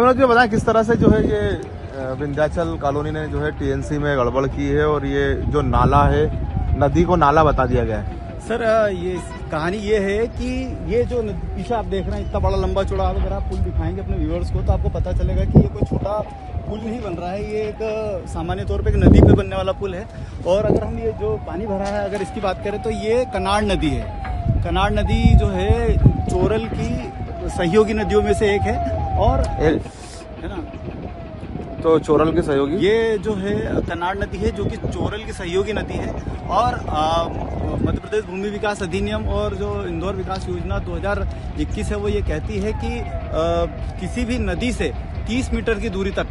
विनोद जी बताएं किस तरह से जो है ये विंध्याचल कॉलोनी ने जो है टीएनसी में गड़बड़ की है और ये जो नाला है नदी को नाला बता दिया गया है। सर ये कहानी ये है कि ये जो पीछे आप देख रहे हैं इतना बड़ा लंबा चौड़ा, अगर आप पुल दिखाएंगे अपने व्यूअर्स को तो आपको पता चलेगा कि ये कोई छोटा पुल नहीं बन रहा है, ये एक सामान्य तौर पे एक नदी पे बनने वाला पुल है। और अगर हम ये जो पानी भरा है अगर इसकी बात करें तो ये कनाड़ नदी है। कनाड़ नदी जो है चोरल की सहयोगी नदियों में से एक है और है ना, तो चोरल के सहयोगी ये जो है कनाड़ नदी है जो कि चोरल की सहयोगी नदी है। और मध्य प्रदेश भूमि विकास अधिनियम और जो इंदौर विकास योजना 2021 है वो ये कहती है कि किसी भी नदी से 30 मीटर की दूरी तक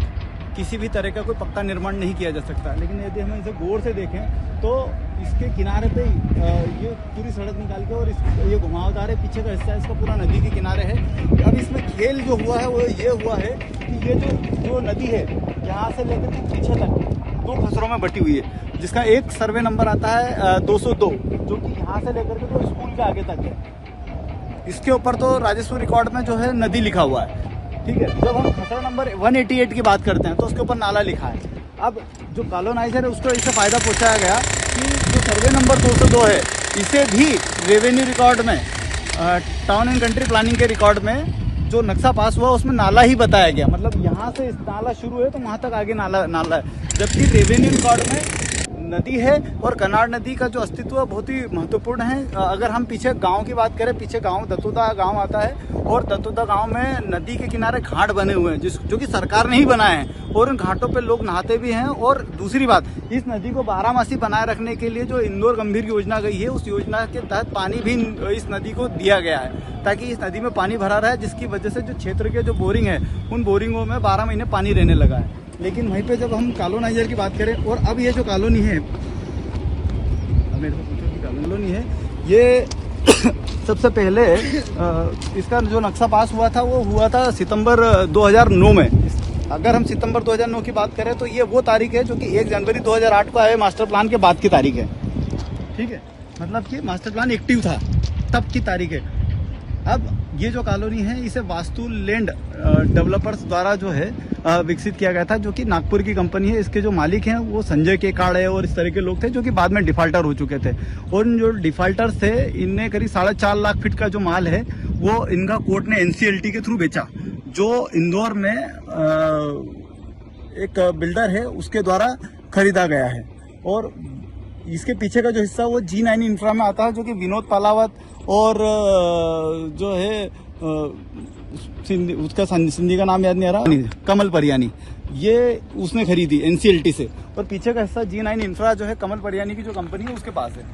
किसी भी तरह का कोई पक्का निर्माण नहीं किया जा सकता। लेकिन यदि हम इसे गौर से देखें तो इसके किनारे पे ये पूरी सड़क निकाल के और ये घुमावदार है, पीछे का हिस्सा इसका पूरा नदी के किनारे है। अब इसमें खेल जो हुआ है वो ये हुआ है कि ये जो नदी है यहाँ से लेकर के पीछे तक 2 खसरों में बटी हुई है, जिसका एक सर्वे नंबर आता है 202 जो कि यहाँ से लेकर के तो स्कूल के आगे तक है। इसके ऊपर तो राजस्व रिकॉर्ड में जो है नदी लिखा हुआ है, ठीक है। जब हम खसरा नंबर 188 की बात करते हैं तो उसके ऊपर नाला लिखा है। अब जो कॉलोनाइजर है उसको इससे फ़ायदा पहुंचाया गया कि जो सर्वे नंबर 202 है इसे भी रेवेन्यू रिकॉर्ड में टाउन एंड कंट्री प्लानिंग के रिकॉर्ड में जो नक्शा पास हुआ उसमें नाला ही बताया गया। मतलब यहाँ से इस नाला शुरू है तो वहाँ तक आगे नाला है, जबकि रेवेन्यू रिकॉर्ड में नदी है। और कनाड़ नदी का जो अस्तित्व बहुत ही महत्वपूर्ण है। अगर हम पीछे गांव की बात करें, पीछे गांव दत्तोदा गांव आता है और दत्तोदा गांव में नदी के किनारे घाट बने हुए हैं जो कि सरकार ने ही बनाए हैं और उन घाटों पे लोग नहाते भी हैं। और दूसरी बात, इस नदी को बारहमासी बनाए रखने के लिए जो इंदौर गंभीर योजना गई है उस योजना के तहत पानी भी इस नदी को दिया गया है ताकि इस नदी में पानी भरा रहे, जिसकी वजह से जो क्षेत्र के जो बोरिंग है उन बोरिंगों में 12 महीने पानी रहने लगा है। लेकिन वहीं पे जब हम कॉलोनाइजर की बात करें और अब ये जो कॉलोनी है, अब मेरे को पूछो कि कॉलोनी है ये सबसे पहले इसका जो नक्शा पास हुआ था वो हुआ था सितंबर 2009 में। अगर हम सितंबर 2009 की बात करें तो ये वो तारीख है जो कि 1 जनवरी 2008 को आए मास्टर प्लान के बाद की तारीख है, ठीक है। मतलब कि मास्टर प्लान एक्टिव था तब की तारीख है। अब ये जो कॉलोनी है इसे वास्तु लैंड डेवलपर्स द्वारा जो है विकसित किया गया था, जो कि नागपुर की कंपनी है। इसके जो मालिक हैं वो संजय केकाड़े और इस तरह के लोग थे जो कि बाद में डिफाल्टर हो चुके थे। और इन जो डिफाल्टर्स थे इनने करीब 4.5 लाख फीट का जो माल है वो इनका कोर्ट ने एनसीएलटी के थ्रू बेचा, जो इंदौर में एक बिल्डर है उसके द्वारा खरीदा गया है। और इसके पीछे का जो हिस्सा वो G9 इंफ्रा में आता है, जो कि विनोद पालावत और जो है उसका सिंधी का नाम याद नहीं आ रहा, कमल परियानी, ये उसने खरीदी एनसीएलटी से। और पीछे का हिस्सा G9 इंफ्रा जो है कमल परियानी की जो कंपनी है उसके पास है।